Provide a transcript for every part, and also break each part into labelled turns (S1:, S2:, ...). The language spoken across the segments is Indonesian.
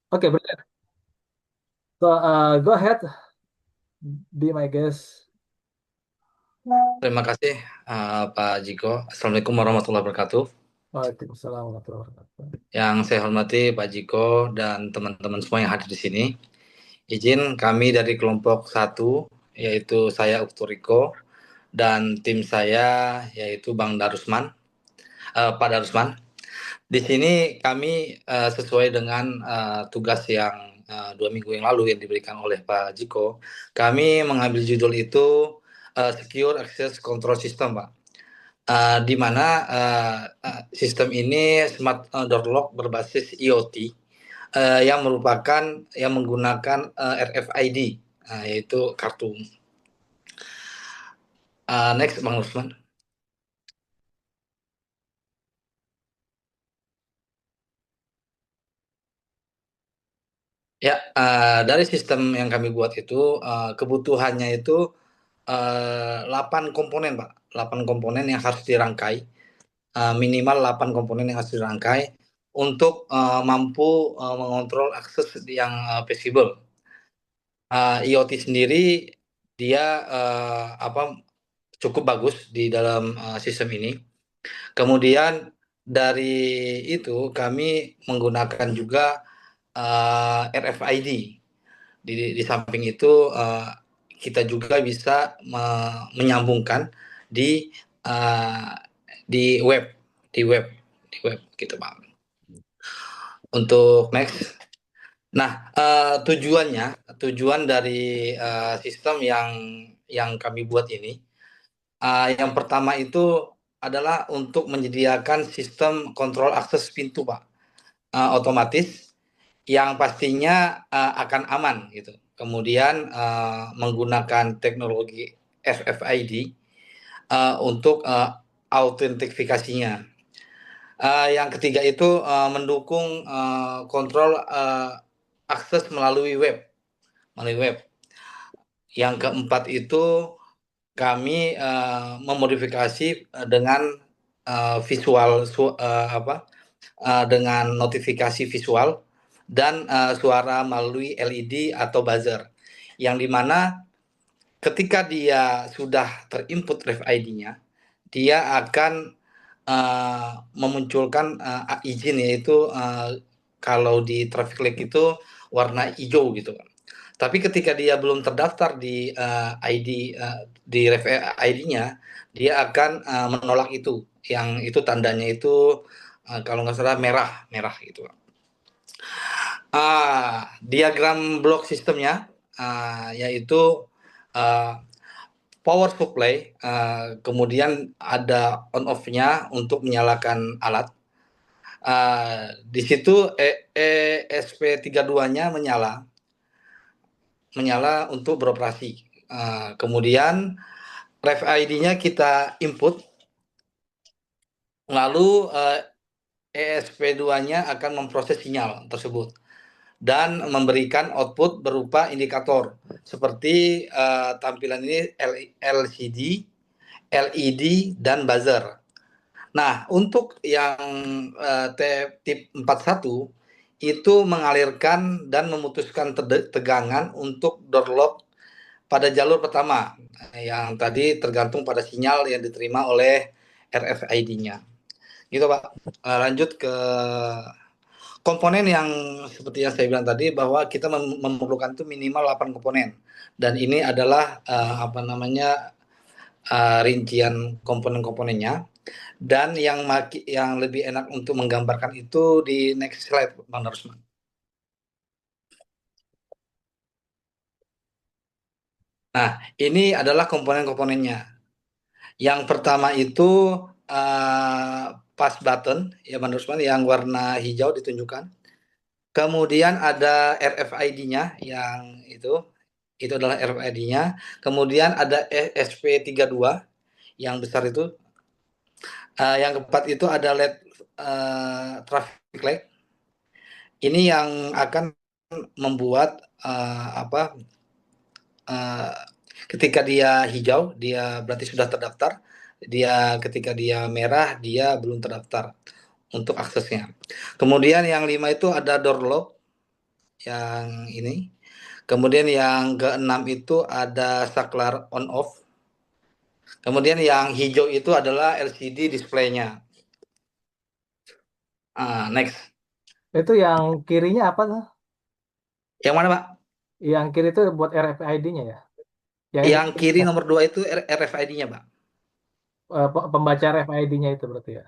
S1: Okay, brilliant. So, go ahead, be my guest.
S2: Terima kasih Pak Jiko. Assalamualaikum warahmatullahi wabarakatuh.
S1: Waalaikumsalam warahmatullahi wabarakatuh.
S2: Yang saya hormati Pak Jiko dan teman-teman semua yang hadir di sini. Izin kami dari kelompok satu, yaitu saya Ukturiko, dan tim saya yaitu Bang Darusman, Pak Darusman. Di sini kami sesuai dengan tugas yang 2 minggu yang lalu yang diberikan oleh Pak Jiko, kami mengambil judul itu Secure Access Control System, Pak. Di mana sistem ini smart door lock berbasis IoT yang merupakan yang menggunakan RFID, yaitu kartu. Next, Bang Usman. Ya, dari sistem yang kami buat itu kebutuhannya itu 8 komponen, Pak. 8 komponen yang harus dirangkai, minimal 8 komponen yang harus dirangkai untuk mampu mengontrol akses yang visible. IoT sendiri dia apa cukup bagus di dalam sistem ini. Kemudian dari itu kami menggunakan juga RFID. Di samping itu kita juga bisa menyambungkan di uh, di web, di web, di web gitu, Pak. Untuk next. Nah, tujuan dari sistem yang kami buat ini, yang pertama itu adalah untuk menyediakan sistem kontrol akses pintu, Pak, otomatis yang pastinya akan aman gitu. Kemudian menggunakan teknologi RFID untuk autentifikasinya. Yang ketiga itu mendukung kontrol akses melalui web. Yang keempat itu kami memodifikasi dengan visual dengan notifikasi visual dan suara melalui LED atau buzzer, yang dimana ketika dia sudah terinput ref ID-nya, dia akan memunculkan izin, yaitu kalau di traffic light itu warna hijau gitu kan. Tapi ketika dia belum terdaftar di ID di ref ID-nya, dia akan menolak itu. Yang itu tandanya itu kalau nggak salah merah, merah gitu. Diagram blok sistemnya yaitu uh, power supply, kemudian ada on off-nya untuk menyalakan alat. Di situ ESP32-nya menyala untuk beroperasi. Kemudian ref ID-nya kita input, lalu ESP2-nya akan memproses sinyal tersebut dan memberikan output berupa indikator seperti tampilan ini LCD, LED, dan buzzer. Nah, untuk yang tip 41 itu mengalirkan dan memutuskan tegangan untuk door lock pada jalur pertama, yang tadi tergantung pada sinyal yang diterima oleh RFID-nya. Gitu, Pak. Lanjut ke komponen yang seperti yang saya bilang tadi, bahwa kita memerlukan itu minimal 8 komponen. Dan ini adalah rincian komponen-komponennya. Dan yang lebih enak untuk menggambarkan itu di next slide, Bang Darusman. Nah, ini adalah komponen-komponennya. Yang pertama itu uh, pass button, ya Bang Darusman, yang warna hijau ditunjukkan. Kemudian ada RFID-nya yang itu adalah RFID-nya. Kemudian ada SP32 yang besar itu. Yang keempat itu ada LED traffic light. Ini yang akan membuat uh, ketika dia hijau dia berarti sudah terdaftar, dia ketika dia merah dia belum terdaftar untuk aksesnya. Kemudian yang lima itu ada door lock. yang ini. Kemudian yang keenam itu ada saklar on off. Kemudian yang hijau itu adalah LCD display-nya. Next.
S1: Itu yang kirinya apa tuh?
S2: Yang mana, Pak?
S1: Yang kiri itu buat RFID-nya ya? Yang itu
S2: Yang kiri nomor 2 itu RFID-nya, Pak.
S1: pembaca RFID-nya itu berarti ya?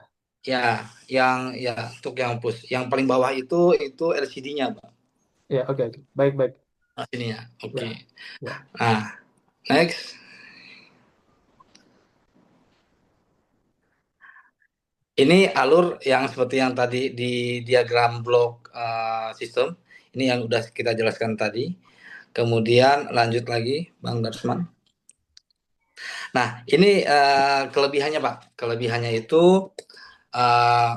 S2: Ya, ya untuk yang push. Yang paling bawah itu LCD-nya, Pak.
S1: Ya, oke, oke. Baik, baik.
S2: Nah, sini ya. Oke.
S1: Ya, ya.
S2: Nah, next. Ini alur yang seperti yang tadi di diagram blok sistem. Ini yang udah kita jelaskan tadi. Kemudian lanjut lagi, Bang Darsman. Nah, ini kelebihannya, Pak. Kelebihannya itu eh,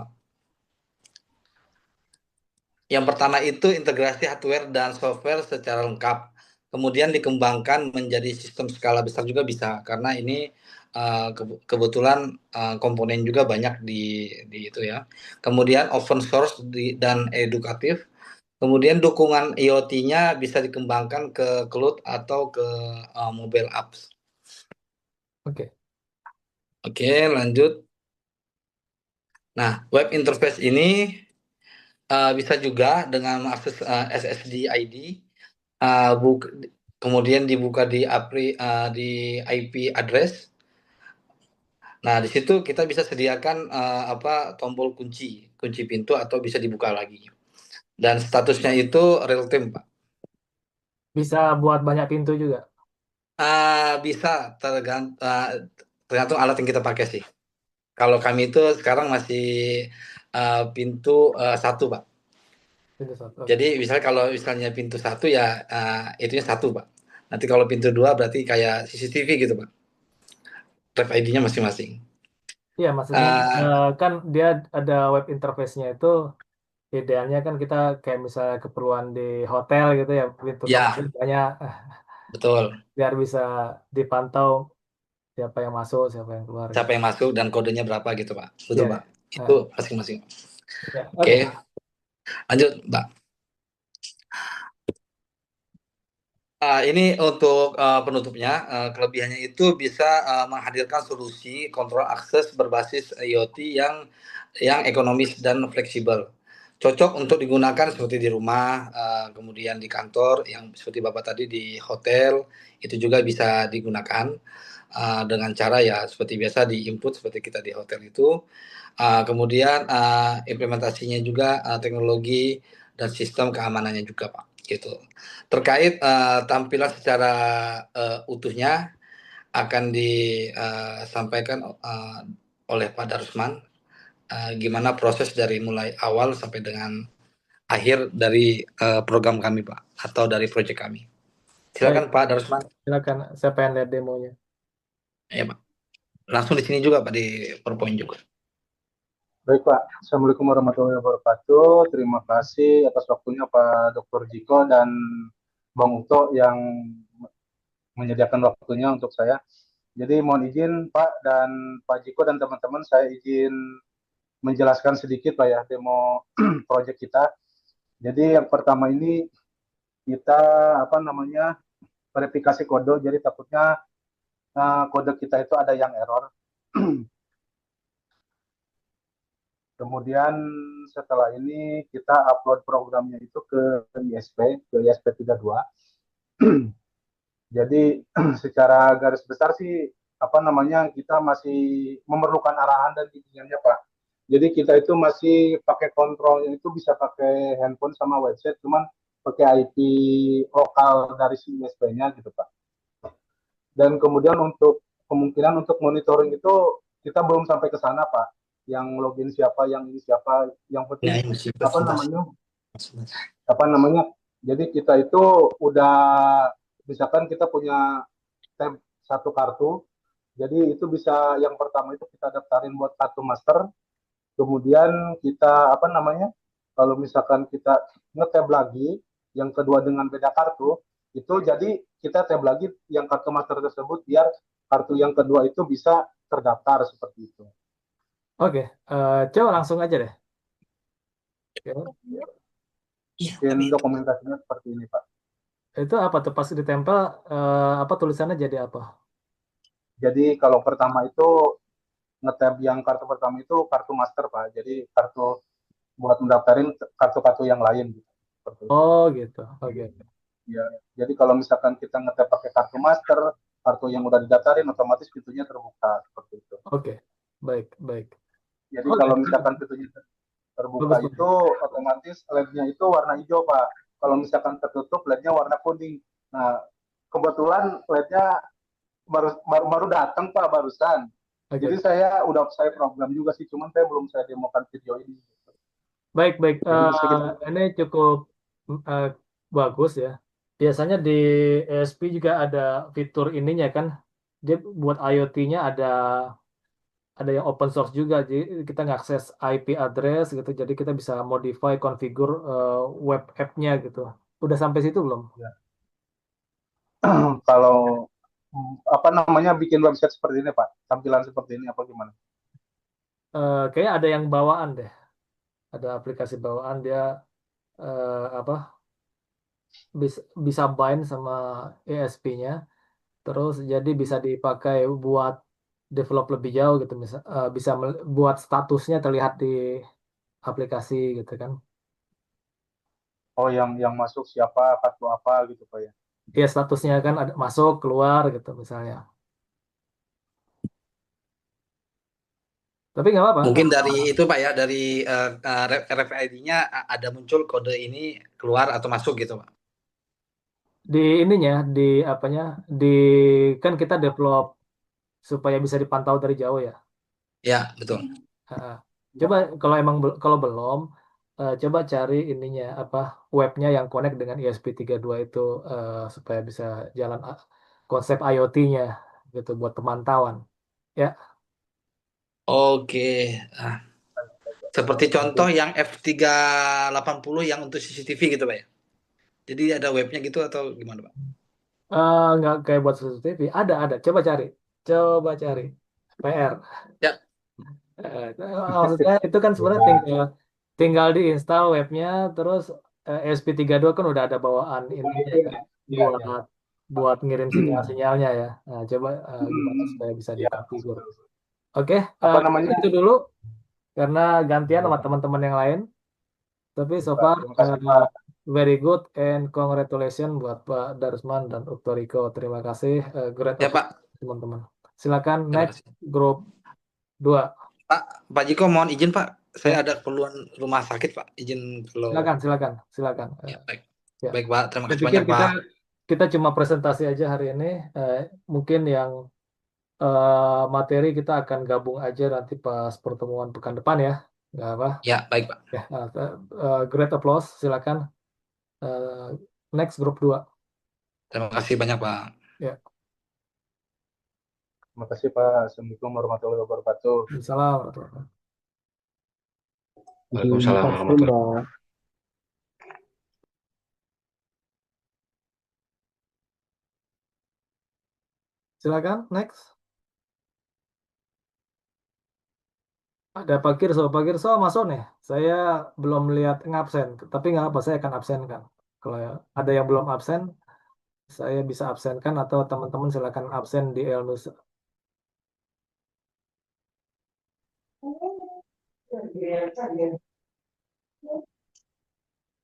S2: yang pertama itu integrasi hardware dan software secara lengkap. Kemudian dikembangkan menjadi sistem skala besar juga bisa, karena ini kebetulan komponen juga banyak di itu ya. Kemudian open source dan edukatif. Kemudian dukungan IoT-nya bisa dikembangkan ke cloud atau ke mobile apps.
S1: Oke.
S2: Oke, lanjut. Nah, web interface ini bisa juga dengan akses SSD ID, uh, buk- kemudian dibuka di IP address. Nah, di situ kita bisa sediakan tombol kunci pintu atau bisa dibuka lagi. Dan statusnya itu real time, Pak.
S1: Bisa buat banyak pintu juga.
S2: Bisa tergantung alat yang kita pakai sih. Kalau kami itu sekarang masih pintu satu, Pak.
S1: Pintu satu. Oke.
S2: Jadi misalnya kalau misalnya pintu satu ya itunya satu, Pak. Nanti kalau pintu dua berarti kayak CCTV gitu, Pak. Ref ID-nya masing-masing.
S1: Iya, maksudnya
S2: Uh,
S1: kan dia ada web interface-nya itu idealnya kan kita kayak misalnya keperluan di hotel gitu ya, pintu
S2: ya,
S1: kamarnya banyak,
S2: betul.
S1: biar bisa dipantau siapa yang masuk, siapa yang keluar
S2: Siapa
S1: gitu.
S2: yang masuk dan kodenya berapa gitu, Pak.
S1: Iya,
S2: Betul,
S1: ya.
S2: Pak. Itu
S1: Nah,
S2: masing-masing.
S1: ya. Oke.
S2: Oke, lanjut, Mbak. Ini untuk penutupnya, kelebihannya itu bisa menghadirkan solusi kontrol akses berbasis IoT yang ekonomis dan fleksibel. Cocok untuk digunakan seperti di rumah, kemudian di kantor, yang seperti Bapak tadi di hotel, itu juga bisa digunakan dengan cara ya seperti biasa di input seperti kita di hotel itu. Kemudian implementasinya juga teknologi dan sistem keamanannya juga, Pak. Gitu. Terkait tampilan secara utuhnya akan disampaikan oleh Pak Darusman gimana proses dari mulai awal sampai dengan akhir dari program kami, Pak, atau dari proyek kami.
S1: Baik,
S2: Silakan Pak Darusman.
S1: silakan. Saya pengen lihat demonya.
S2: Ya, Pak. Langsung di sini juga Pak di PowerPoint juga.
S3: Baik Pak, Assalamualaikum warahmatullahi wabarakatuh. Terima kasih atas waktunya Pak Dr. Jiko dan Bang Ukto yang menyediakan waktunya untuk saya. Jadi mohon izin Pak dan Pak Jiko dan teman-teman, saya izin menjelaskan sedikit Pak ya demo proyek kita. Jadi yang pertama ini kita verifikasi kode. Jadi takutnya kode kita itu ada yang error. Kemudian setelah ini kita upload programnya itu ke ISP 32. Jadi secara garis besar sih kita masih memerlukan arahan dan bimbingannya Pak. Jadi kita itu masih pakai kontrolnya itu bisa pakai handphone sama website, cuman pakai IP lokal dari si ISP-nya gitu Pak. Dan kemudian untuk kemungkinan untuk monitoring itu kita belum sampai ke sana Pak. Yang login siapa, yang ini siapa, yang
S2: Nah,
S3: penting
S2: ini
S3: apa
S2: sebentar.
S3: namanya apa namanya jadi kita itu udah misalkan kita punya tab satu kartu, jadi itu bisa yang pertama itu kita daftarin buat kartu master, kemudian kita kalau misalkan kita ngetab lagi yang kedua dengan beda kartu, itu jadi kita tab lagi yang kartu master tersebut biar kartu yang kedua itu bisa terdaftar seperti itu.
S1: Oke, coba langsung aja deh. Oke.
S2: Iya,
S3: Bikin
S2: tapi
S3: dokumentasinya seperti ini, Pak.
S1: Itu apa tuh pas ditempel apa tulisannya jadi apa?
S3: Jadi kalau pertama itu ngetab yang kartu pertama itu kartu master, Pak. Jadi kartu buat mendaftarin kartu-kartu yang lain gitu. Seperti itu.
S1: Oh gitu. Oke.
S3: Ya. Jadi kalau misalkan kita ngetab pakai kartu master, kartu yang udah didaftarin otomatis pintunya terbuka seperti itu.
S1: Oke. Baik, baik.
S3: Jadi
S1: Oh,
S3: kalau misalkan pintunya terbuka
S1: bagus,
S3: itu
S1: bagus.
S3: otomatis LED-nya itu warna hijau, Pak. Kalau misalkan tertutup LED-nya warna kuning. Nah, kebetulan LED-nya baru datang, Pak, barusan.
S1: Oke,
S3: Jadi
S1: oke.
S3: saya program juga sih, cuman saya belum demokan video ini.
S1: Baik, baik.
S3: Jadi bisa kita
S1: Ini cukup eh, bagus ya. Biasanya di ESP juga ada fitur ininya kan. Dia buat IoT-nya ada yang open source juga. Jadi kita ngakses IP address gitu. Jadi kita bisa modify, configure web app-nya gitu. Udah sampai situ belum?
S3: ya. Kalau apa namanya bikin website seperti ini, Pak, tampilan seperti ini apa gimana?
S1: Kayaknya ada yang bawaan deh. Ada aplikasi bawaan dia apa bisa bisa bind sama ESP-nya. Terus jadi bisa dipakai buat develop lebih jauh gitu. Bisa buat statusnya terlihat di aplikasi gitu kan.
S3: Oh, yang masuk siapa, kartu apa gitu, Pak ya.
S1: Ya statusnya kan ada masuk keluar gitu misalnya. Tapi nggak apa-apa.
S2: mungkin dari itu Pak ya, dari RFID-nya ada muncul kode ini keluar atau masuk gitu Pak.
S1: Di ininya di apanya di kan kita develop supaya bisa dipantau dari jauh ya.
S2: Ya, betul.
S1: Ah, coba kalau emang kalau belum coba cari ininya apa webnya yang connect dengan ESP32 itu supaya bisa jalan konsep IoT-nya gitu buat pemantauan. Ya,
S2: Oke. Nah, seperti contoh
S3: Nanti
S2: yang F380 yang untuk CCTV gitu Pak ya. Jadi ada webnya gitu atau gimana Pak?
S1: nggak kayak buat CCTV. Ada. Coba cari. PR.
S2: Ya,
S1: Maksudnya itu kan sebenarnya tinggal diinstal webnya, terus ESP32 kan udah ada bawaan ininya ya
S3: iya,
S1: buat
S3: iya.
S1: buat ngirim sinyal-sinyalnya ya. Nah, coba gimana supaya bisa
S3: Iya,
S1: dikonfigur. Oke,
S3: apa namanya?
S1: itu dulu karena gantian sama teman-teman yang lain. Tapi so
S3: Pak,
S1: far
S3: terima kasih, Pak.
S1: very good and congratulations buat Pak Darsman dan Dr. Riko. Terima kasih, great
S2: ya
S1: applause
S2: Pak.
S1: teman-teman. Silakan
S2: Terima
S1: next
S2: kasih.
S1: grup 2.
S2: Pak, Pak Jiko mohon izin Pak. Saya
S1: Ya,
S2: ada keperluan rumah sakit Pak. Izin kalau
S1: silakan.
S2: ya baik.
S1: Ya,
S2: Baik Pak, terima
S1: saya
S2: kasih
S1: pikir
S2: banyak
S1: kita
S2: Pak.
S1: kita cuma presentasi aja hari ini. Eh, Mungkin yang materi kita akan gabung aja nanti pas pertemuan pekan depan ya. Nggak apa.
S2: Ya, baik Pak.
S1: Ya, great applause. Silakan. Eh, Next grup 2.
S2: Terima kasih banyak Pak.
S1: Ya,
S3: Terima kasih, Pak. Assalamualaikum warahmatullahi wabarakatuh.
S1: salam warahmatullahi wabarakatuh.
S2: Waalaikumsalam warahmatullahi wabarakatuh.
S1: Silakan next. Ada Pak Kirso masuk nih. Saya belum lihat ngabsen, tapi nggak apa, saya akan absenkan. Kalau ada yang belum absen, saya bisa absenkan atau teman-teman silakan absen di Elnus.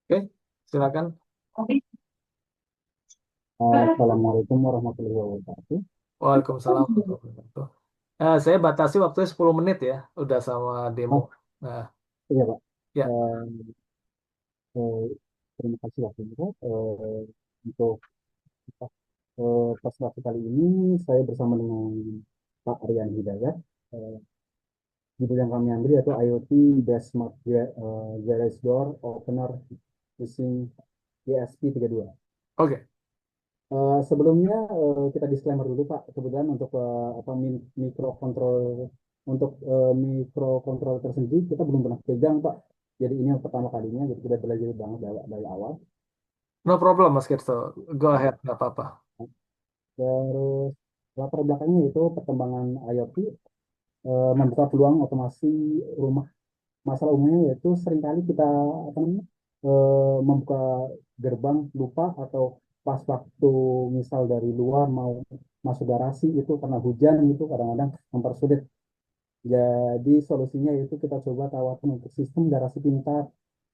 S1: Oke, silakan.
S4: Assalamualaikum warahmatullahi wabarakatuh.
S1: Waalaikumsalam warahmatullahi wabarakatuh. Saya batasi waktunya 10 menit ya, udah sama demo.
S4: Oh,
S1: Nah,
S4: iya Pak.
S1: ya,
S4: Eh, eh, Terima kasih waktunya Pak. Untuk presentasi kali ini saya bersama dengan Pak Aryan Hidayat. Eh, Judul yang kami ambil yaitu IoT Based Smart Garage Door Opener using ESP32.
S1: oke.
S4: Sebelumnya kita disclaimer dulu Pak. Kemudian untuk apa mikrokontrol untuk mikrokontrol tersendiri kita belum pernah pegang Pak. Jadi ini yang pertama kalinya. Jadi kita belajar banget dari awal.
S1: No problem, Mas Kirso. Go ahead, nggak apa-apa.
S4: Terus latar belakangnya itu perkembangan IoT membuka peluang otomasi rumah. Masalah umumnya yaitu seringkali kita apa namanya membuka gerbang lupa, atau pas waktu misal dari luar mau masuk garasi itu karena hujan itu kadang-kadang mempersulit. Jadi solusinya itu kita coba tawarkan untuk sistem garasi pintar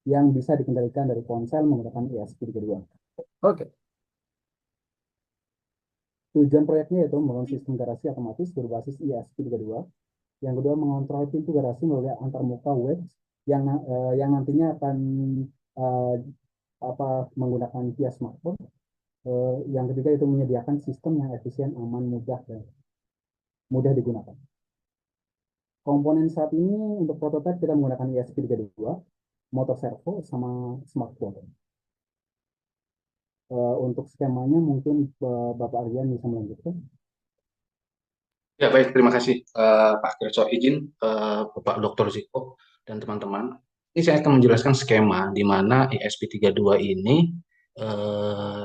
S4: yang bisa dikendalikan dari ponsel menggunakan ESP32.
S1: Oke.
S4: Tujuan proyeknya yaitu membangun sistem garasi otomatis berbasis ESP32. Yang kedua, mengontrol pintu garasi melalui antarmuka web yang nantinya akan eh, menggunakan via smartphone. Yang ketiga itu menyediakan sistem yang efisien, aman, mudah dan mudah digunakan. Komponen saat ini untuk prototipe kita menggunakan ESP32, motor servo sama smartphone. Untuk skemanya mungkin Bapak Aryan bisa melanjutkan.
S5: Ya, baik, terima kasih Pak Kerso. Izin Bapak Dr. Ziko dan teman-teman. Ini saya akan menjelaskan skema di mana ESP32 ini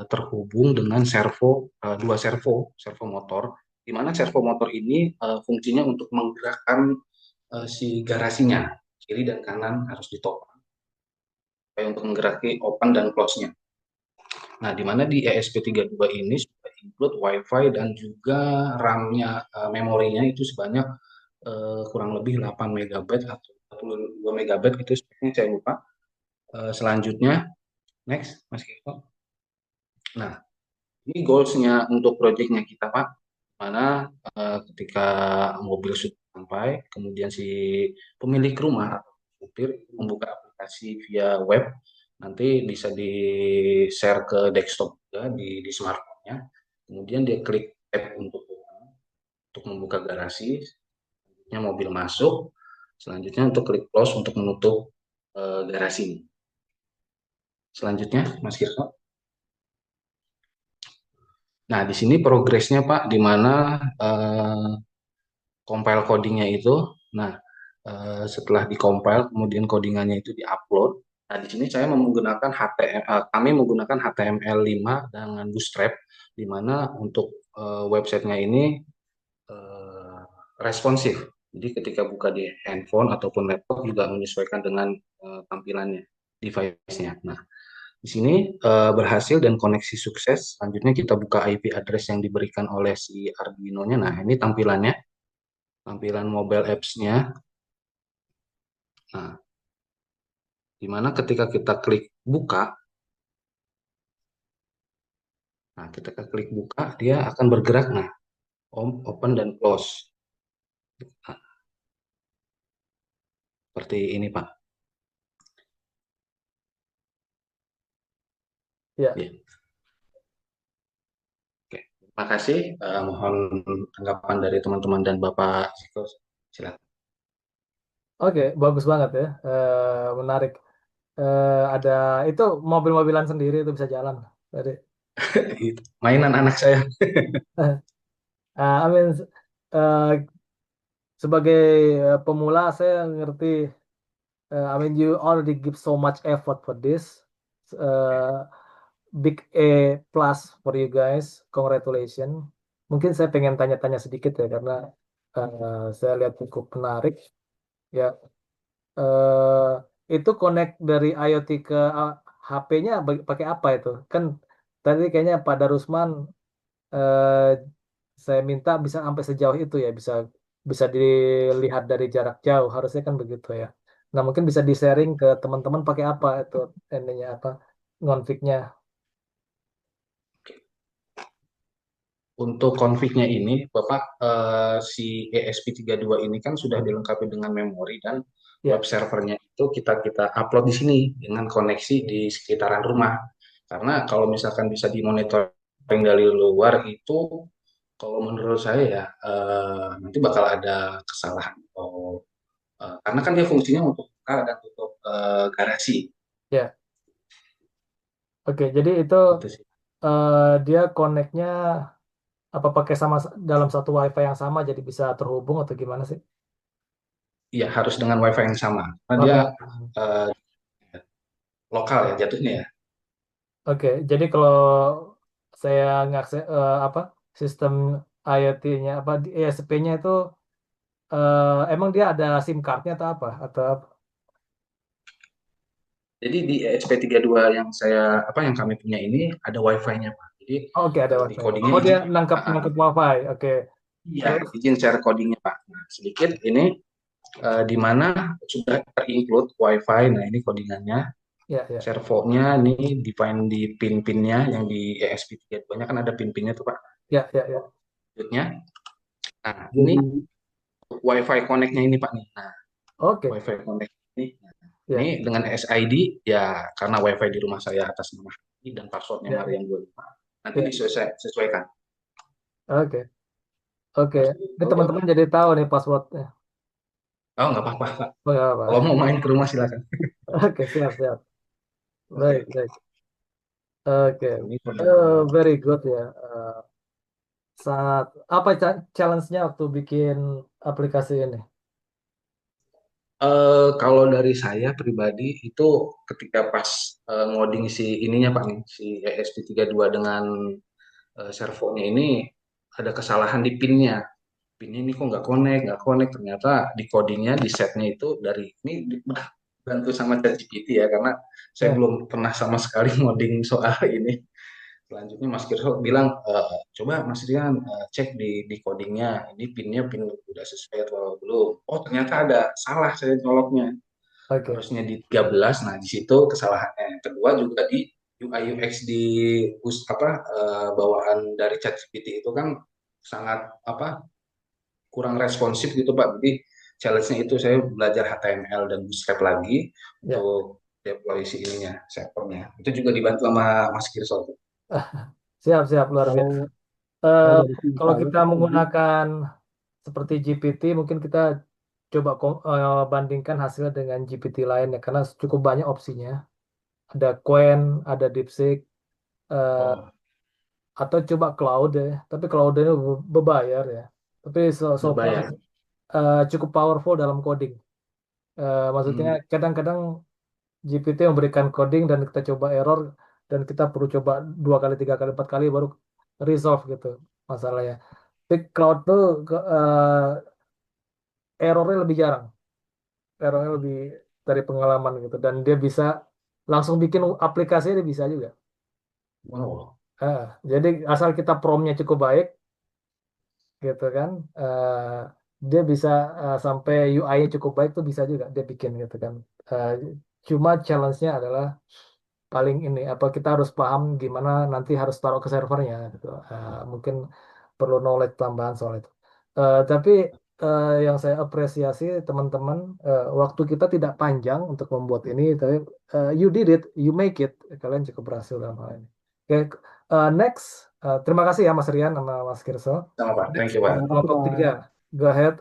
S5: terhubung dengan dua servo motor, di mana servo motor ini fungsinya untuk menggerakkan si garasinya, kiri dan kanan harus ditopang, supaya untuk menggerakkan open dan close-nya. Nah, di mana di ESP32 ini sudah include WiFi dan juga RAM-nya, memorinya itu sebanyak kurang lebih 8 MB atau 42 MB itu speknya saya lupa. Selanjutnya, next, Mas Kiko. Nah, ini goals-nya untuk proyeknya kita, Pak. Mana ketika mobil sudah sampai, kemudian si pemilik rumah atau supir membuka aplikasi via web, nanti bisa di-share ke desktop juga di smartphone-nya. Kemudian dia klik tab untuk membuka garasi, selanjutnya mobil masuk, selanjutnya untuk klik close untuk menutup garasi. Selanjutnya, Mas Kirko. Nah, di sini progresnya Pak, di mana compile codingnya itu. Nah, setelah di-compile, kemudian codingannya itu di-upload. Nah, di sini saya menggunakan kami menggunakan HTML5 dengan Bootstrap, di mana untuk websitenya ini responsif. Jadi ketika buka di handphone ataupun laptop juga menyesuaikan dengan tampilannya, device-nya. Nah, di sini berhasil dan koneksi sukses. Selanjutnya kita buka IP address yang diberikan oleh si Arduino-nya. Nah, ini tampilannya, tampilan mobile apps-nya. Nah, di mana ketika kita klik buka, nah ketika klik buka dia akan bergerak. Nah, open dan close. Nah, seperti ini Pak.
S1: Ya.
S5: Ya. Oke, terima kasih. Mohon tanggapan dari teman-teman dan Bapak Ziko. Silakan.
S1: Oke, bagus banget ya. Menarik. Ada itu mobil-mobilan sendiri itu bisa jalan. Jadi,
S5: Itu mainan anak saya.
S1: I mean, eh, sebagai pemula saya ngerti. I mean, you already give so much effort for this. Big A plus for you guys. Congratulations. Mungkin saya pengen tanya-tanya sedikit ya karena saya lihat cukup menarik. Ya, itu connect dari IoT ke HP-nya pakai apa itu? Kan tadi kayaknya Pak Darusman eh, saya minta bisa sampai sejauh itu ya, bisa bisa dilihat dari jarak jauh. Harusnya kan begitu ya. Nah, mungkin bisa di-sharing ke teman-teman pakai apa itu ininya apa ngonfignya.
S5: Untuk config-nya ini, Bapak, si ESP32 ini kan sudah dilengkapi dengan memori dan web
S1: Ya,
S5: servernya itu kita upload di sini dengan koneksi di sekitaran rumah. Karena kalau misalkan bisa dimonitoring dari luar itu, kalau menurut saya ya nanti bakal ada kesalahan. Karena kan dia fungsinya untuk buka dan tutup garasi.
S1: ya. Oke, jadi itu
S5: Itu sih.
S1: dia connect-nya apa pakai sama dalam satu WiFi yang sama jadi bisa terhubung atau gimana sih?
S5: Iya, harus dengan WiFi yang sama. Karena dia
S1: Oke.
S5: eh, lokal ya jatuhnya ya.
S1: Oke, jadi kalau saya ngakses apa sistem IoT-nya apa di ESP-nya itu emang dia ada SIM card-nya atau apa? Atau apa?
S5: Jadi di ESP32 yang kami punya ini ada WiFi-nya Pak. Jadi
S1: Oke, ada
S5: di
S1: wifi.
S5: codingnya
S1: Oh, dia
S5: izin,
S1: nangkap
S5: ah, ah,
S1: nangkap wifi. Oke.
S5: iya
S1: Terus?
S5: izin share codingnya Pak. Nah, sedikit ini di mana sudah terinclude WiFi. Nah ini codingannya,
S1: Ya, ya,
S5: servonya ini define di pin-pinnya yang di ESP32-nya kan ada pin-pinnya tuh Pak.
S1: ya, ya, ya.
S5: Maksudnya, nah ini
S4: Jadi
S5: WiFi connect-nya ini Pak nih. Nah
S1: Oke.
S5: WiFi connect ini, ini
S1: Ya,
S5: dengan SID ya karena WiFi di rumah saya atas nama ini dan passwordnya
S1: ya,
S5: Marian 25. Nanti
S1: ya.
S5: disesuaikan.
S1: Oke, oke.
S5: Seperti
S1: Ini
S5: itu.
S1: teman-teman jadi tahu nih passwordnya.
S5: Oh nggak apa-apa Pak.
S1: Oh, nggak
S5: Kalau
S1: apa.
S5: mau main ke rumah silakan.
S1: Oke, siap, siap.
S5: Oke
S1: Baik,
S5: oke.
S1: baik. Oke.
S5: Ini codingannya.
S1: Very good ya. Saat apa challenge-nya waktu bikin aplikasi ini?
S5: Kalau dari saya pribadi itu ketika pas ngoding si ininya Pak nih, si ESP32 dengan servonya ini ada kesalahan di pinnya. Pinnya ini kok nggak connect. Ternyata di codingnya, di setnya itu dari ini udah bantu sama ChatGPT ya, karena saya
S1: Ya,
S5: belum pernah sama sekali ngoding soal ini. Selanjutnya Mas Kirso bilang, coba Mas Rian cek di codingnya, ini pinnya pin udah sesuai atau belum. Oh ternyata ada salah saya nyoloknya.
S1: oke.
S5: Harusnya di 13, nah di situ kesalahannya. Yang kedua juga di UI UX di bawaan dari ChatGPT itu kan sangat kurang responsif gitu Pak. Jadi challenge-nya itu saya belajar HTML dan Bootstrap lagi
S1: Ya.
S5: untuk deploy si ininya, servernya. Itu juga dibantu sama Mas Kirso tuh.
S1: Siap, siap, luar biasa.
S4: kalau
S1: Eh,
S4: dari tim
S1: kalau
S4: saya
S1: kita
S4: Pak izin.
S1: menggunakan seperti GPT, mungkin kita coba bandingkan hasilnya dengan GPT lainnya karena cukup banyak opsinya. Ada Qwen, ada DeepSeek, eh,
S5: Oh,
S1: atau coba Claude ya. Tapi Claude ini berbayar ya. Tapi so far
S5: berbayar.
S1: cukup powerful dalam coding. Maksudnya
S5: Hmm.
S1: kadang-kadang GPT memberikan coding dan kita coba error dan kita perlu coba 2 kali, 3 kali, 4 kali baru resolve gitu masalahnya. Tapi Cloud tuh errornya lebih jarang, errornya lebih dari pengalaman gitu dan dia bisa langsung bikin aplikasinya dia bisa juga.
S5: Wow.
S1: Jadi asal kita promnya cukup baik gitu kan, dia bisa sampai UI-nya cukup baik tuh bisa juga dia bikin gitu kan. Eh, Cuma challenge-nya adalah paling ini apa kita harus paham gimana nanti harus taruh ke servernya gitu. Mungkin perlu knowledge tambahan soal itu. Tapi yang saya apresiasi teman-teman, waktu kita tidak panjang untuk membuat ini, tapi you did it, you make it, kalian cukup berhasil dalam hal ini. Oke, next. Terima kasih ya Mas Rian sama Mas Kirso.
S5: Sama Pak.
S1: Next,
S5: Thank you Pak.
S4: Terima kasih
S1: kelompok tiga,
S4: Pak.
S1: go ahead.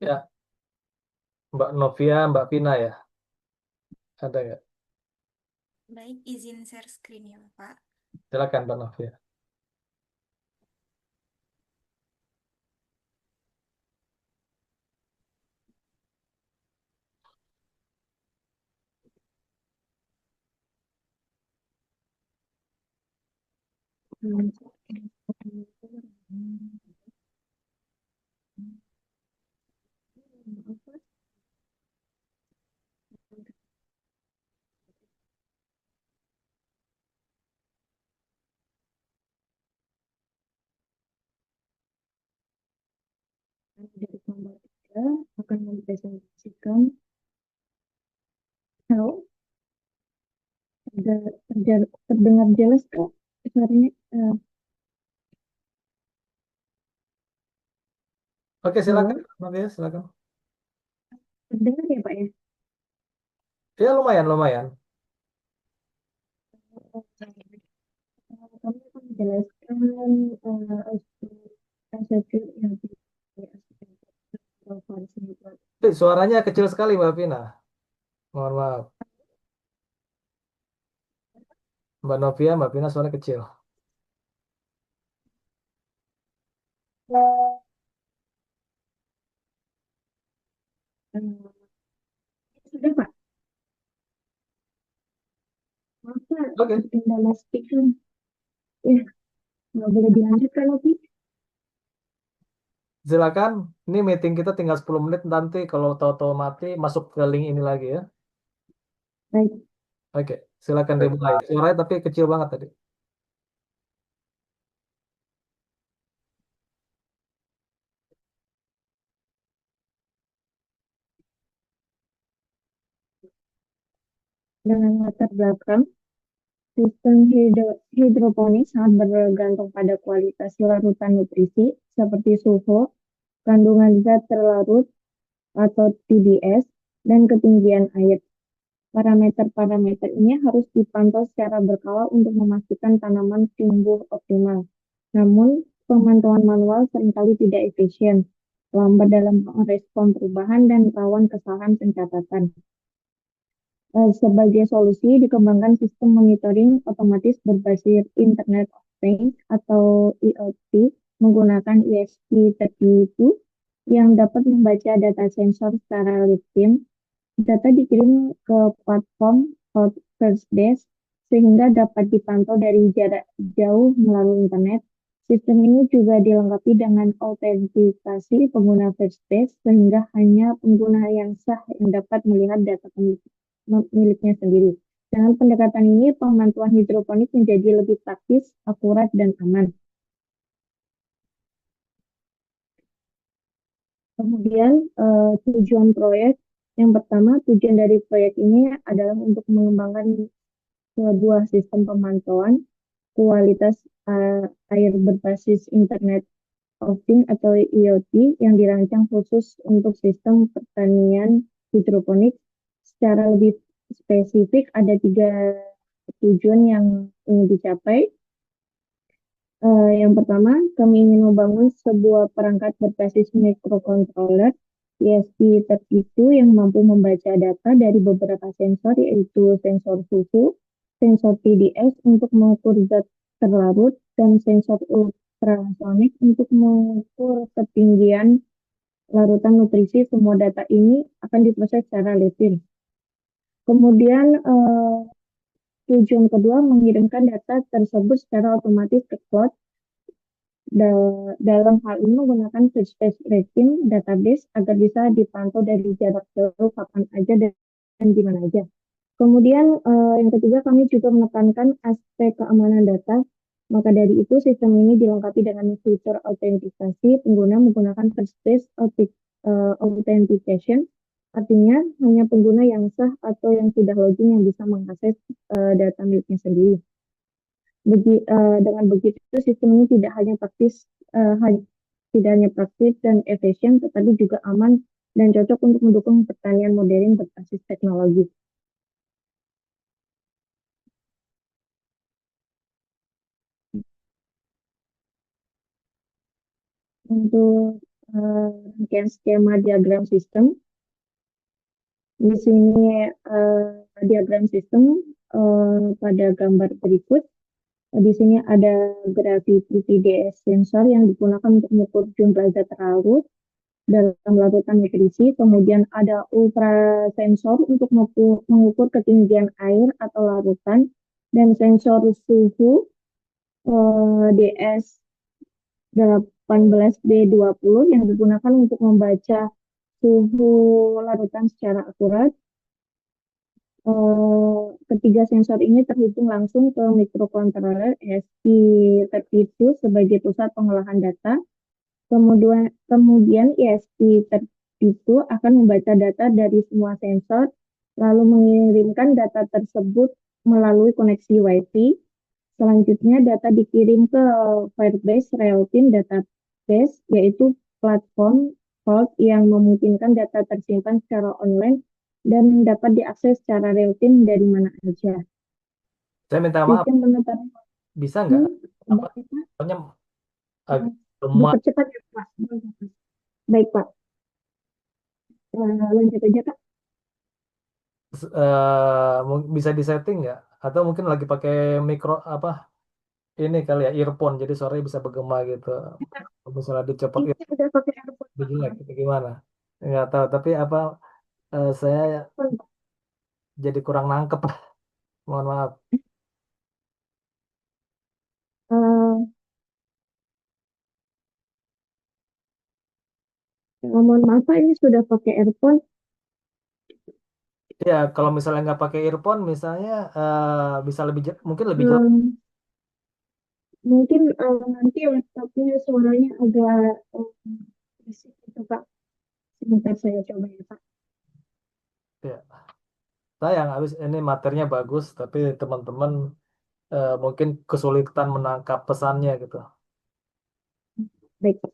S1: Ya, Mbak Novia, Mbak Vina ya, ada nggak?
S6: Baik, izin share screen ya, Pak.
S1: Silakan Mbak Novia.
S7: Dari kelompok tiga akan mempresentasikan. Halo, ada, terdengar jelas kak suaranya?
S1: Oke, silakan
S7: Halo,
S1: Mbak Novia, silakan.
S7: terdengar ya Pak ya?
S1: Ya lumayan, lumayan.
S7: Kami akan menjelaskan aspek yang aspek relevansi buat
S1: Suaranya kecil sekali Mbak Vina. Mohon maaf. Mbak Novia, Mbak Vina suaranya kecil.
S7: sudah Apa
S1: Oke,
S7: kendala speaker? Ya, nggak boleh dilanjutkan lagi.
S1: silakan. Ini meeting kita tinggal 10 menit, nanti kalau tahu-tahu mati masuk ke link ini lagi ya.
S7: Baik,
S1: Oke, silakan
S3: Baik,
S1: dimulai.
S3: Pak.
S1: Suaranya tapi kecil banget tadi.
S7: dengan latar belakang sistem hidroponik sangat bergantung pada kualitas larutan nutrisi seperti suhu, kandungan zat terlarut atau TDS, dan ketinggian air. Parameter-parameter ini harus dipantau secara berkala untuk memastikan tanaman tumbuh optimal. Namun, pemantauan manual seringkali tidak efisien, lambat dalam merespon perubahan, dan rawan kesalahan pencatatan. Sebagai solusi, dikembangkan sistem monitoring otomatis berbasis Internet of Things atau IoT menggunakan ESP32 yang dapat membaca data sensor secara real time. Data dikirim ke platform Cloud First Base sehingga dapat dipantau dari jarak jauh melalui internet. Sistem ini juga dilengkapi dengan autentikasi pengguna First Base sehingga hanya pengguna yang sah yang dapat melihat data miliknya sendiri. Dengan pendekatan ini, pemantauan hidroponik menjadi lebih praktis, akurat, dan aman. Kemudian, tujuan proyek. Yang pertama, tujuan dari proyek ini adalah untuk mengembangkan sebuah sistem pemantauan kualitas air berbasis Internet of Things atau IoT yang dirancang khusus untuk sistem pertanian hidroponik. Secara lebih spesifik, ada 3 tujuan yang ingin dicapai. Yang pertama, kami ingin membangun sebuah perangkat berbasis microcontroller ESP32 yang mampu membaca data dari beberapa sensor, yaitu sensor suhu, sensor TDS untuk mengukur zat terlarut, dan sensor ultrasonik untuk mengukur ketinggian larutan nutrisi. Semua data ini akan diproses secara linear. Kemudian, tujuan kedua, mengirimkan data tersebut secara otomatis ke cloud. Dalam hal ini menggunakan First Base Rating database agar bisa dipantau dari jarak jauh kapan aja dan di mana aja. Kemudian yang ketiga, kami juga menekankan aspek keamanan data. Maka dari itu, sistem ini dilengkapi dengan fitur autentikasi pengguna menggunakan First Base Authentication. Artinya, hanya pengguna yang sah atau yang sudah login yang bisa mengakses data miliknya sendiri. Dengan begitu, sistem ini tidak hanya praktis dan efisien, tetapi juga aman dan cocok untuk mendukung pertanian modern berbasis teknologi. Untuk rangkaian skema diagram sistem, di sini diagram sistem pada gambar berikut. Di sini ada gravity TDS sensor yang digunakan untuk mengukur jumlah zat terlarut dalam larutan nutrisi. Kemudian ada ultrasensor untuk mengukur ketinggian air atau larutan, dan sensor suhu DS18B20 yang digunakan untuk membaca suhu larutan secara akurat. Ketiga sensor ini terhubung langsung ke microcontroller ESP32 sebagai pusat pengolahan data. Kemudian ESP32 akan membaca data dari semua sensor, lalu mengirimkan data tersebut melalui koneksi Wi-Fi. Selanjutnya, data dikirim ke Firebase Real-Time Database, yaitu platform cloud yang memungkinkan data tersimpan secara online dan dapat diakses secara real-time dari mana saja.
S1: Saya minta maaf,
S7: Sistem penetapan
S1: bisa nggak? Apa, pokoknya agak lemah.
S7: dipercepat ya, Pak. Baik, Pak. Lanjut aja, Kak.
S1: Bisa disetting nggak? Atau mungkin lagi pakai mikro apa ini kali ya, earphone, jadi suaranya bisa bergema gitu. Kalau misalnya dicepat
S7: Ini udah pakai earphone, Pak.
S1: jelek itu gimana? Nggak tahu. Tapi apa saya jadi kurang nangkep. Mohon maaf.
S7: Mohon maaf Pak, ini sudah pakai earphone.
S1: Ya, kalau misalnya nggak pakai earphone, misalnya bisa mungkin lebih jelas.
S7: Mungkin nanti laptopnya suaranya agak berisik gitu Pak. Sebentar saya coba ya Pak.
S1: Ya, sayang, habis ini materinya bagus, tapi teman-teman mungkin kesulitan menangkap pesannya gitu.
S7: Baik Pak.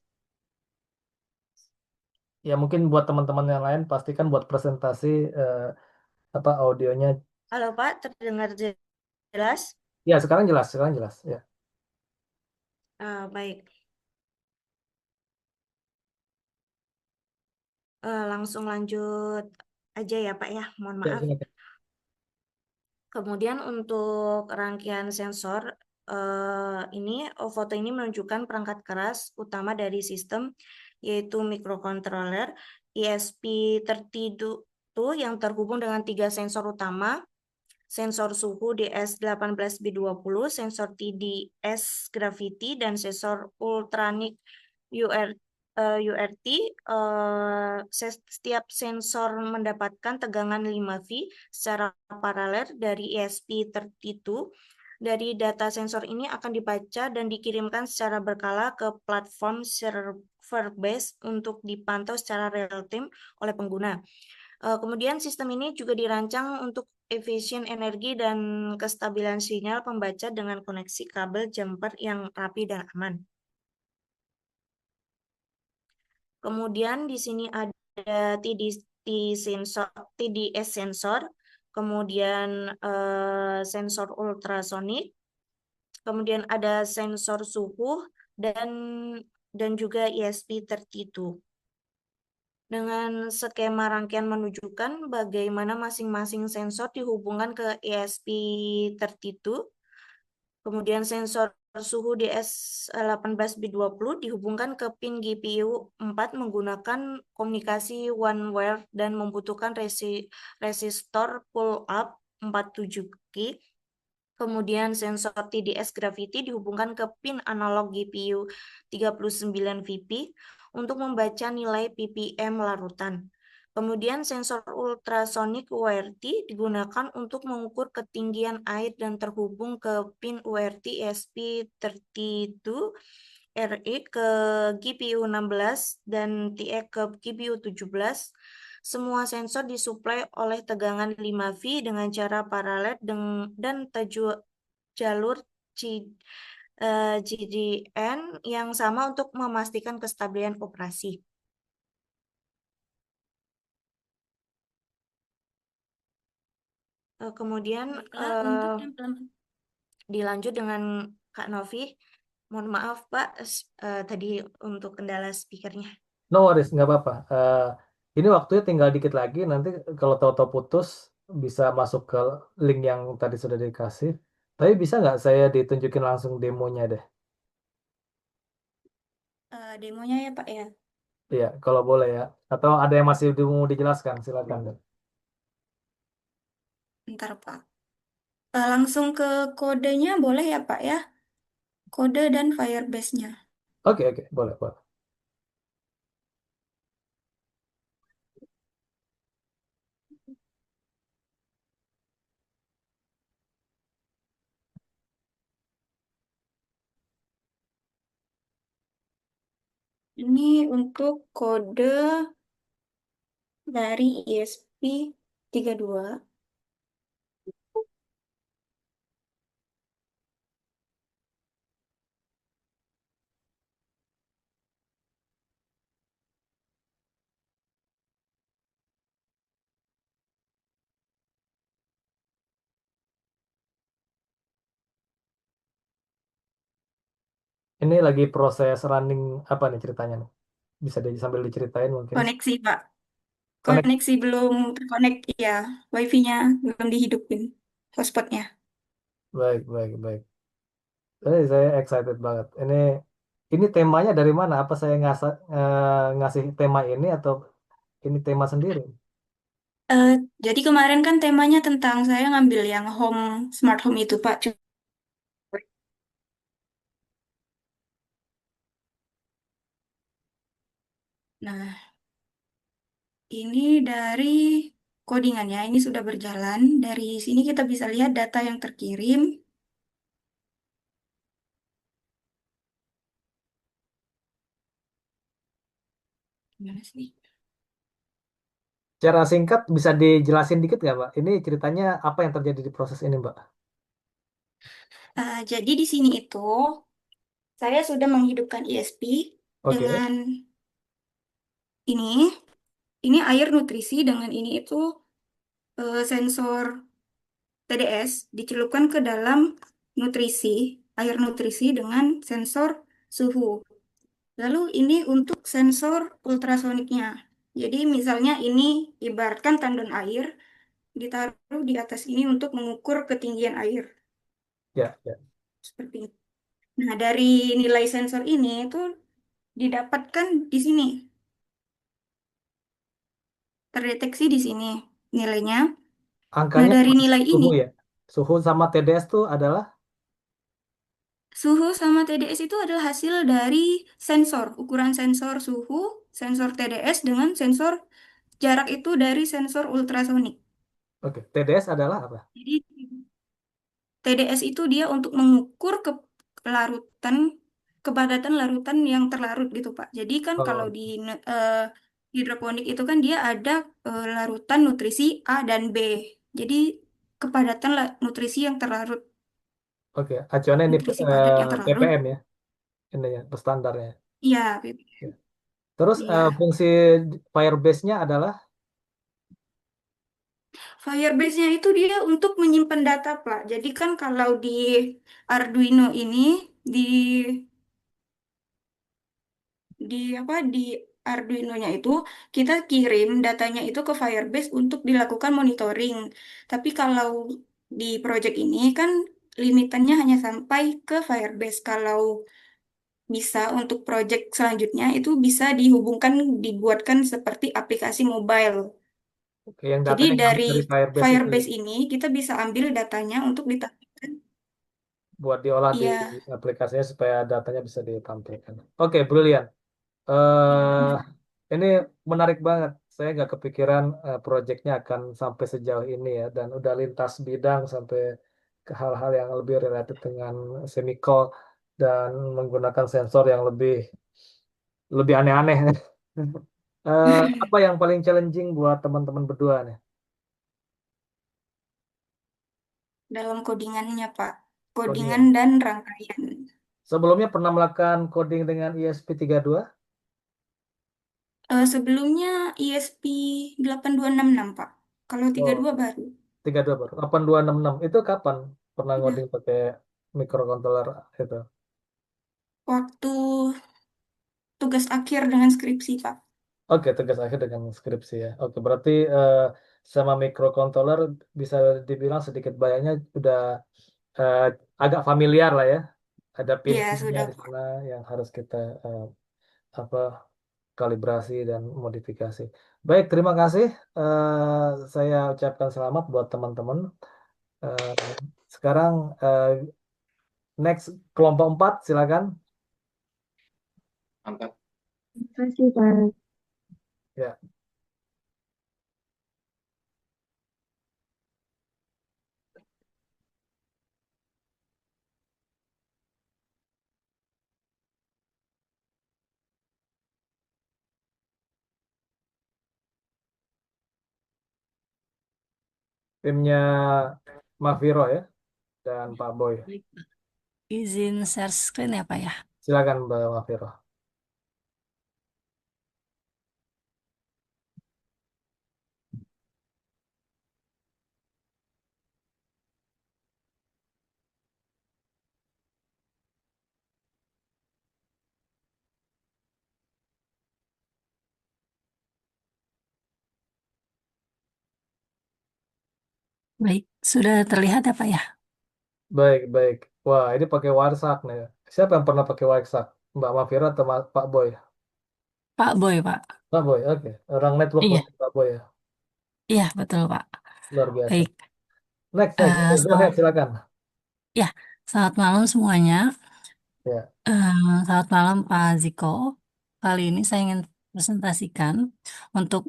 S1: Ya, mungkin buat teman-teman yang lain, pastikan buat presentasi apa audionya.
S6: Halo Pak, terdengar jelas?
S1: Ya, sekarang jelas. Ya,
S6: Baik. Langsung lanjut aja ya Pak ya, mohon
S1: ya
S6: maaf.
S1: silakan.
S6: Kemudian untuk rangkaian sensor, ini foto ini menunjukkan perangkat keras utama dari sistem, yaitu microcontroller ESP32 yang terhubung dengan 3 sensor utama, sensor suhu DS18B20, sensor TDS gravity, dan sensor ultrasonic URT. Setiap sensor mendapatkan tegangan 5V secara paralel dari ESP32. Dari data sensor ini akan dibaca dan dikirimkan secara berkala ke platform server base untuk dipantau secara real time oleh pengguna. Kemudian sistem ini juga dirancang untuk efisien energi dan kestabilan sinyal pembaca dengan koneksi kabel jumper yang rapi dan aman. Kemudian di sini ada TDS sensor, kemudian sensor ultrasonik, kemudian ada sensor suhu dan juga ESP32. Dengan skema rangkaian menunjukkan bagaimana masing-masing sensor dihubungkan ke ESP32. Kemudian sensor suhu DS18B20 dihubungkan ke pin GPU 4 menggunakan komunikasi one wire dan membutuhkan resistor pull up 47K. Kemudian sensor TDS Gravity dihubungkan ke pin analog GPU 39VP untuk membaca nilai ppm larutan. Kemudian sensor ultrasonic URT digunakan untuk mengukur ketinggian air dan terhubung ke pin URT ESP32 RE ke GPU 16 dan TE ke GPU 17. Semua sensor disuplai oleh tegangan 5V dengan cara paralel dan jalur GDN yang sama untuk memastikan kestabilan operasi. Kemudian dilanjut dengan Kak Novi. Mohon maaf Pak, tadi untuk kendala speakernya.
S1: No worries, nggak apa-apa. Ini waktunya tinggal dikit lagi. Nanti kalau tahu-tahu putus, bisa masuk ke link yang tadi sudah dikasih. Tapi bisa nggak saya ditunjukin langsung demonya deh?
S6: Demonya ya Pak ya.
S1: Iya, kalau boleh ya. Atau ada yang masih mau dijelaskan, silakan deh.
S6: Bentar Pak. Langsung ke kodenya boleh ya Pak ya? Kode dan Firebase-nya.
S1: Oke, boleh, boleh.
S6: Ini untuk kode dari ESP32.
S1: Ini lagi proses running apa nih ceritanya nih? Bisa sambil diceritain mungkin.
S6: Koneksi Pak.
S1: Connect.
S6: Koneksi belum terkonek ya. Wifi-nya belum dihidupin. Hotspotnya.
S1: Baik, baik, baik. Saya excited banget. Ini temanya dari mana? Apa saya ngasih tema ini atau ini tema sendiri?
S6: Eh, jadi kemarin kan temanya tentang saya ngambil yang smart home itu Pak. Nah,
S8: Ini dari codingannya, ini sudah berjalan. Dari sini kita bisa lihat data yang terkirim. Gimana sih?
S1: Secara singkat bisa dijelasin dikit nggak, Mbak? Ini ceritanya apa yang terjadi di proses ini, Mbak?
S8: Jadi di sini itu saya sudah menghidupkan ESP
S1: Oke,
S8: dengan ini. Ini air nutrisi dengan ini itu sensor TDS dicelupkan ke dalam nutrisi, air nutrisi dengan sensor suhu. Lalu ini untuk sensor ultrasoniknya. Jadi misalnya ini ibaratkan tandon air ditaruh di atas ini untuk mengukur ketinggian air.
S1: ya, ya.
S8: Seperti itu. Nah, dari nilai sensor ini itu didapatkan di sini, terdeteksi di sini nilainya. Nah,
S1: Angkanya
S8: dari
S1: cuma
S8: nilai
S1: suhu
S8: ini,
S1: ya. Suhu sama TDS tuh adalah,
S8: suhu sama TDS itu adalah hasil dari sensor, ukuran sensor suhu, sensor TDS dengan sensor jarak itu dari sensor ultrasonik.
S1: oke, TDS adalah apa?
S8: Jadi TDS itu dia untuk mengukur larutan, kepadatan larutan yang terlarut gitu Pak. Jadi kan kalau
S1: Oh,
S8: di hidroponik itu kan dia ada larutan nutrisi A dan B. Jadi kepadatan nutrisi yang terlarut,
S1: oke. Acuannya ini
S8: nutrisi padat yang terlarut.
S1: ppm ya, ini ya, standarnya.
S8: Iya,
S1: Ya. Terus
S8: iya.
S1: fungsi Firebase-nya adalah,
S8: Firebase-nya itu dia untuk menyimpan data, Pak. Jadi kan kalau di Arduino ini di di Arduino-nya itu kita kirim datanya itu ke Firebase untuk dilakukan monitoring. Tapi kalau di project ini kan limitannya hanya sampai ke Firebase. Kalau bisa untuk project selanjutnya itu bisa dihubungkan, dibuatkan seperti aplikasi mobile.
S1: oke, yang
S8: Jadi
S1: datanya ngambil
S8: dari
S1: dari Firebase itu ya,
S8: Firebase ini kita bisa ambil datanya untuk ditampilkan.
S1: buat diolah di
S8: Iya,
S1: aplikasinya supaya datanya bisa ditampilkan. Oke, brilian. eh ini menarik banget. Saya nggak kepikiran proyeknya akan sampai sejauh ini ya, dan udah lintas bidang sampai ke hal-hal yang lebih related dengan semikol dan menggunakan sensor yang lebih lebih aneh-aneh. Apa yang paling challenging buat teman-teman berdua nih?
S8: dalam codingannya, Pak. Codingan
S1: Coding.
S8: dan rangkaian.
S1: Sebelumnya pernah melakukan coding dengan ESP32?
S8: Sebelumnya ISP 8266, Pak. Kalau
S1: Oh,
S8: 32 baru.
S1: 32 baru. 8266 itu kapan pernah
S8: Udah.
S1: ngoding pakai microcontroller itu?
S8: Waktu tugas akhir dengan skripsi, Pak.
S1: Oke, tegas akhir dengan skripsi ya. Oke, berarti sama microcontroller bisa dibilang sedikit banyaknya udah eh, agak familiar lah ya. Ada
S8: Ya,
S1: pin-pinnya
S8: sudah,
S1: di
S8: Pak.
S1: sana yang harus kita eh, apa kalibrasi dan modifikasi. Baik, terima kasih. Saya ucapkan selamat buat teman-teman. Eh, sekarang next kelompok 4 silakan.
S5: Mantap.
S7: Terima kasih, Pak.
S1: Ya, timnya Maviro ya dan Pak Boy.
S9: Baik, izin share screen ya Pak ya.
S1: Silakan Mbak Maviro.
S9: Baik, sudah terlihat ya Pak ya?
S1: Baik, baik. Wah, ini pakai WhatsApp nih. Siapa yang pernah pakai WhatsApp? Mbak Mafira atau Pak Boy?
S9: Pak Boy Pak.
S1: Pak Boy, oke. Orang network
S9: Iya,
S1: berarti Pak Boy ya.
S9: iya betul Pak.
S1: Luar biasa.
S9: Baik,
S1: Next, next. Go ahead,
S9: selamat,
S1: silakan.
S9: ya, selamat malam semuanya.
S1: Ya,
S9: Selamat malam Pak Ziko. Kali ini saya ingin presentasikan untuk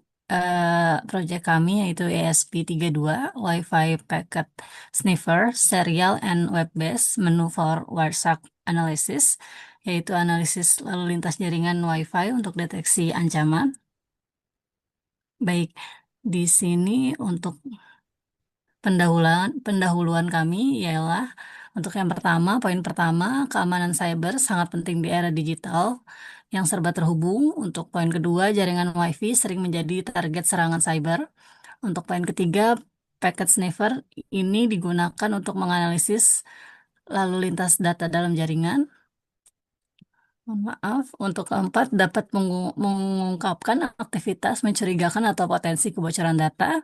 S9: proyek kami yaitu ESP32 Wi-Fi Packet Sniffer Serial and Web-based Menu for Wireshark Analysis, yaitu analisis lalu lintas jaringan Wi-Fi untuk deteksi ancaman. Baik, di sini untuk pendahuluan kami ialah untuk yang pertama, poin pertama, keamanan cyber sangat penting di era digital yang serba terhubung. Untuk poin kedua, jaringan Wi-Fi sering menjadi target serangan cyber. Untuk poin ketiga, packet sniffer ini digunakan untuk menganalisis lalu lintas data dalam jaringan. Mohon maaf, untuk keempat dapat mengungkapkan aktivitas mencurigakan atau potensi kebocoran data.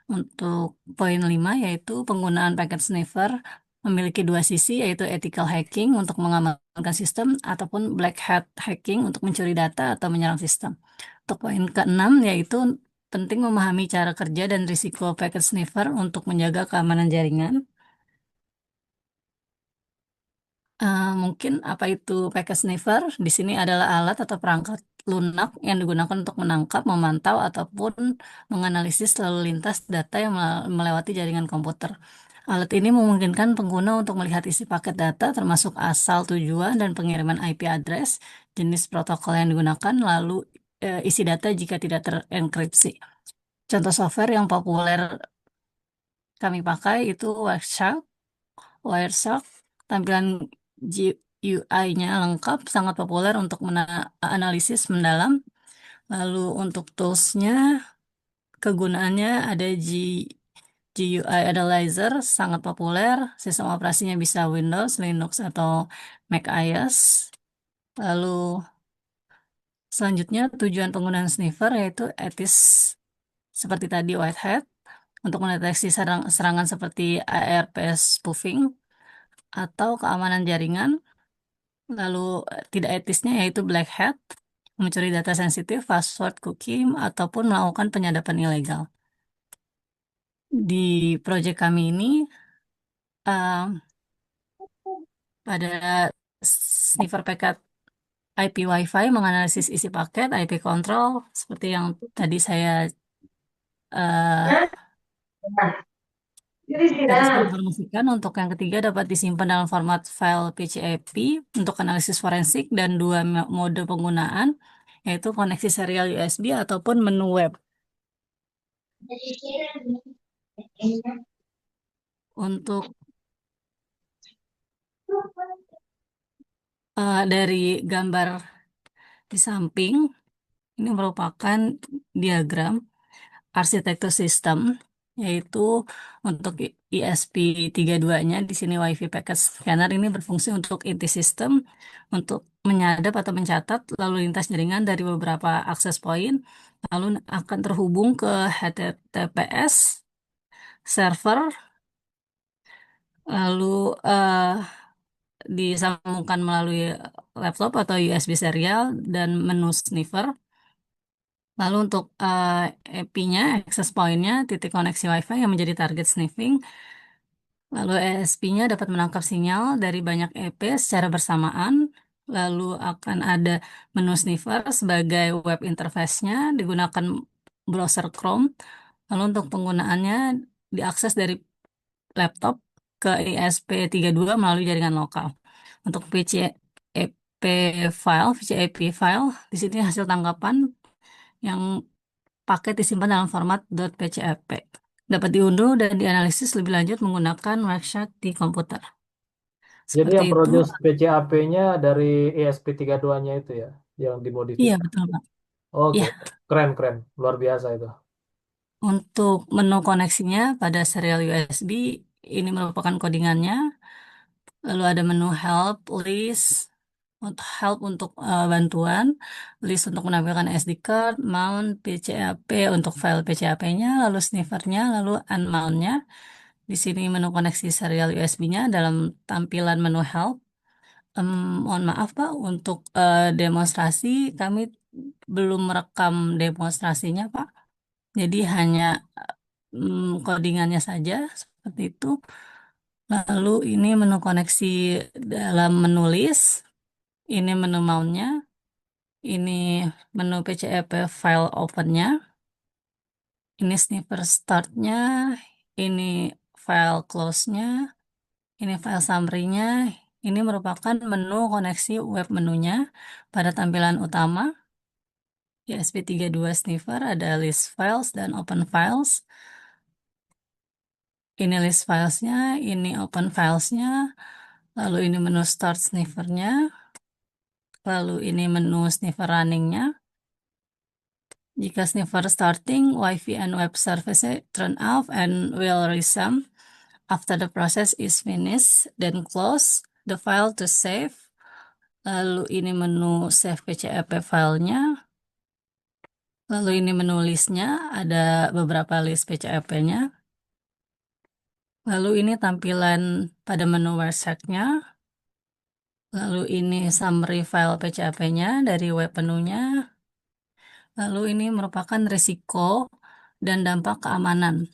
S9: Untuk poin 5 yaitu penggunaan packet sniffer memiliki dua sisi, yaitu ethical hacking untuk mengamankan sistem ataupun black hat hacking untuk mencuri data atau menyerang sistem. Untuk poin keenam yaitu penting memahami cara kerja dan risiko packet sniffer untuk menjaga keamanan jaringan. Mungkin apa itu packet sniffer? Di sini adalah alat atau perangkat lunak yang digunakan untuk menangkap, memantau, ataupun menganalisis lalu lintas data yang melewati jaringan komputer. Alat ini memungkinkan pengguna untuk melihat isi paket data, termasuk asal tujuan dan pengiriman IP address, jenis protokol yang digunakan, lalu isi data jika tidak terenkripsi. Contoh software yang populer kami pakai itu Wireshark. Tampilan GUI-nya lengkap, sangat populer untuk analisis mendalam. Lalu untuk tools-nya, kegunaannya ada GUI Analyzer, sangat populer. Sistem operasinya bisa Windows, Linux, atau Mac OS. Lalu selanjutnya tujuan penggunaan sniffer yaitu etis seperti tadi white hat untuk mendeteksi serangan seperti ARP spoofing atau keamanan jaringan. Lalu tidak etisnya yaitu black hat, mencuri data sensitif, password, cookie, ataupun melakukan penyadapan ilegal. Di proyek kami ini, uh, pada sniffer packet IP Wi-Fi menganalisis isi paket, IP control, seperti yang tadi saya garis informasikan. Untuk yang ketiga dapat disimpan dalam format file PCAP untuk analisis forensik dan dua mode penggunaan, yaitu koneksi serial USB ataupun menu web. Untuk dari gambar di samping, ini merupakan diagram arsitektur sistem, yaitu untuk ESP32-nya di sini Wi-Fi Packet Scanner ini berfungsi untuk inti sistem untuk menyadap atau mencatat lalu lintas jaringan dari beberapa akses point, lalu akan terhubung ke HTTPS server, lalu disambungkan melalui laptop atau USB serial dan menu sniffer. Lalu untuk IP-nya, access point-nya, titik koneksi Wi-Fi yang menjadi target sniffing. Lalu ESP-nya dapat menangkap sinyal dari banyak EP secara bersamaan. Lalu akan ada menu sniffer sebagai web interface-nya, digunakan browser Chrome. Lalu untuk penggunaannya diakses dari laptop ke ESP32 melalui jaringan lokal. Untuk PCAP file, di sini hasil tangkapan yang paket disimpan dalam format .pcap. Dapat diunduh dan dianalisis lebih lanjut menggunakan Wireshark di komputer.
S1: Jadi
S9: Seperti
S1: yang
S9: itu.
S1: produce PCAP-nya dari ESP32-nya itu ya, yang
S9: Iya,
S1: dimodifikasi.
S9: betul, Pak.
S1: Oke,
S9: Ya,
S1: keren, luar biasa itu.
S9: untuk menu koneksinya pada serial USB, ini merupakan codingannya. Lalu ada menu help, list, help untuk bantuan, list untuk menampilkan SD card, mount, PCAP untuk file PCAP-nya, lalu sniffernya, lalu unmount-nya. Di sini menu koneksi serial USB-nya dalam tampilan menu help. Mohon maaf Pak, untuk demonstrasi kami belum merekam demonstrasinya Pak. Jadi hanya codingannya saja seperti itu. Lalu ini menu koneksi dalam menu list, ini menu mount-nya, ini menu PCAP file open-nya. Ini sniffer start-nya, ini file close-nya, ini file summary-nya. Ini merupakan menu koneksi web menunya pada tampilan utama. ESP32 sniffer ada list files dan open files. Ini list filesnya, ini open filesnya, lalu ini menu start sniffernya, lalu ini menu sniffer runningnya. Jika sniffer starting, Wi-Fi and web service turn off and will resume after the process is finished, then close the file to save. Lalu ini menu save PCAP filenya. Lalu ini menu listnya, ada beberapa list PCAP-nya. Lalu ini tampilan pada menu WordSearch-nya. Lalu ini summary file PCAP-nya dari web menunya. Lalu ini merupakan risiko dan dampak keamanan.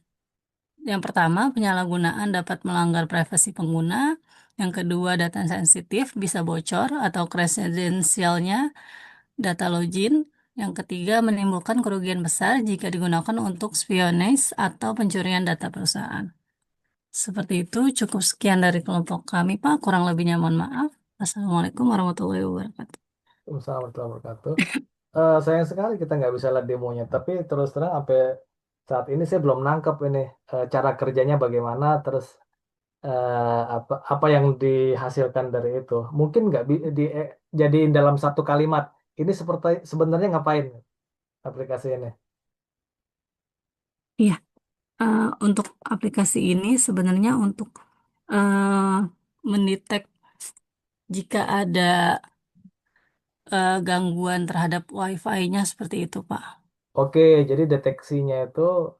S9: Yang pertama, penyalahgunaan dapat melanggar privasi pengguna. Yang kedua, data sensitif bisa bocor atau kredensialnya data login. Yang ketiga, menimbulkan kerugian besar jika digunakan untuk spionage atau pencurian data perusahaan. Seperti itu, cukup sekian dari kelompok kami, Pak. Kurang lebihnya mohon maaf. Assalamualaikum warahmatullahi wabarakatuh.
S1: Waalaikumsalam warahmatullahi wabarakatuh. Sayang sekali kita nggak bisa lihat demonya, tapi terus terang sampai saat ini saya belum nangkep ini cara kerjanya bagaimana, terus apa yang dihasilkan dari itu. Mungkin nggak jadiin dalam satu kalimat. Ini seperti sebenarnya ngapain aplikasi ini?
S9: Iya, untuk aplikasi ini sebenarnya untuk mendetek jika ada gangguan terhadap Wi-Fi-nya seperti itu, Pak.
S1: Oke, jadi deteksinya itu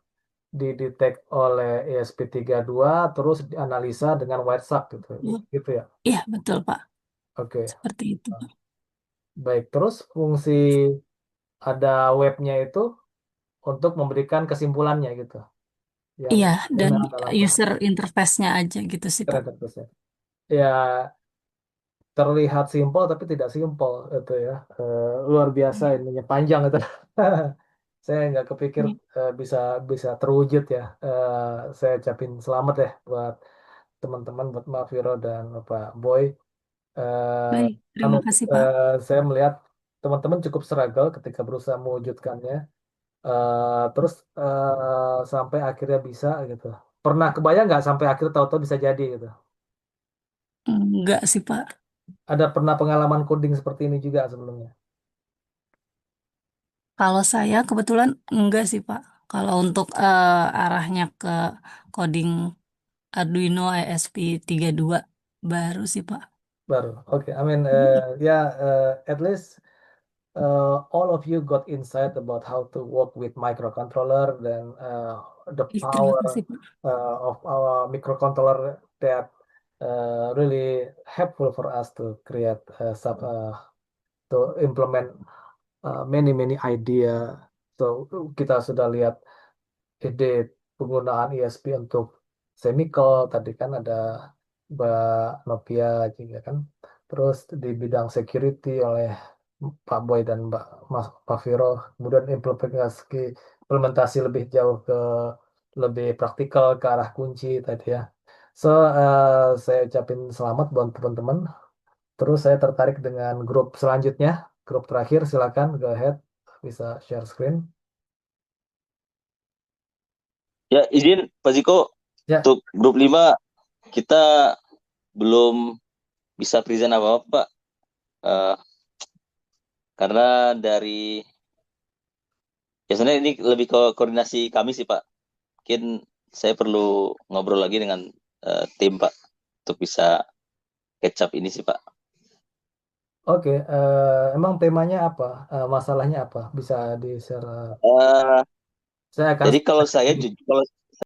S1: didetek oleh ESP32 terus dianalisa dengan WhatsApp gitu. Gitu ya.
S9: Iya, betul, Pak.
S1: Oke.
S9: Seperti itu, Pak.
S1: Baik, terus fungsi ada webnya itu untuk memberikan kesimpulannya gitu. Yang
S9: Iya, dan
S1: benar dalam
S9: user interface-nya aja gitu sih, Pak.
S1: interpretasi. Ya, terlihat simpel tapi tidak simpel itu ya. Luar biasa ininya panjang itu. Saya nggak kepikir bisa bisa terwujud ya. Saya ucapin selamat ya buat teman-teman, buat Mbak Viro dan Pak Boy.
S9: Baik, terima kasih, Pak.
S1: Saya melihat teman-teman cukup struggle ketika berusaha mewujudkannya. Terus sampai akhirnya bisa gitu. Pernah kebayang nggak sampai akhir tahu-tahu bisa jadi gitu?
S9: Enggak sih, Pak.
S1: Ada pernah pengalaman coding seperti ini juga sebelumnya?
S9: Kalau saya kebetulan enggak sih, Pak. Kalau untuk arahnya ke coding Arduino ESP32 baru sih, Pak.
S1: Baru. Oke, I mean, at least all of you got insight about how to work with microcontroller dan the
S9: Terima
S1: power
S9: kasih, Pak.
S1: of our microcontroller that really helpful for us to create to implement many idea. So kita sudah lihat ide penggunaan ESP untuk semikel tadi kan ada Mbak Novia juga kan. Terus di bidang security oleh Pak Boy dan Pak Viro. Kemudian implementasi lebih jauh ke lebih praktikal ke arah kunci tadi ya. So saya ucapin selamat buat teman-teman. Terus saya tertarik dengan grup selanjutnya. Grup terakhir silakan go ahead bisa share screen.
S10: Ya, izin Pak Ziko,
S1: Ya.
S10: untuk grup 5 kita belum bisa present apa-apa, Pak. Karena dari sebenarnya ini lebih ke koordinasi kami sih, Pak. Mungkin saya perlu ngobrol lagi dengan tim, Pak, untuk bisa catch up ini sih, Pak.
S1: Oke, emang temanya apa? Masalahnya apa? Bisa di-share?
S10: Eh,
S1: Saya akan
S10: jadi kalau saya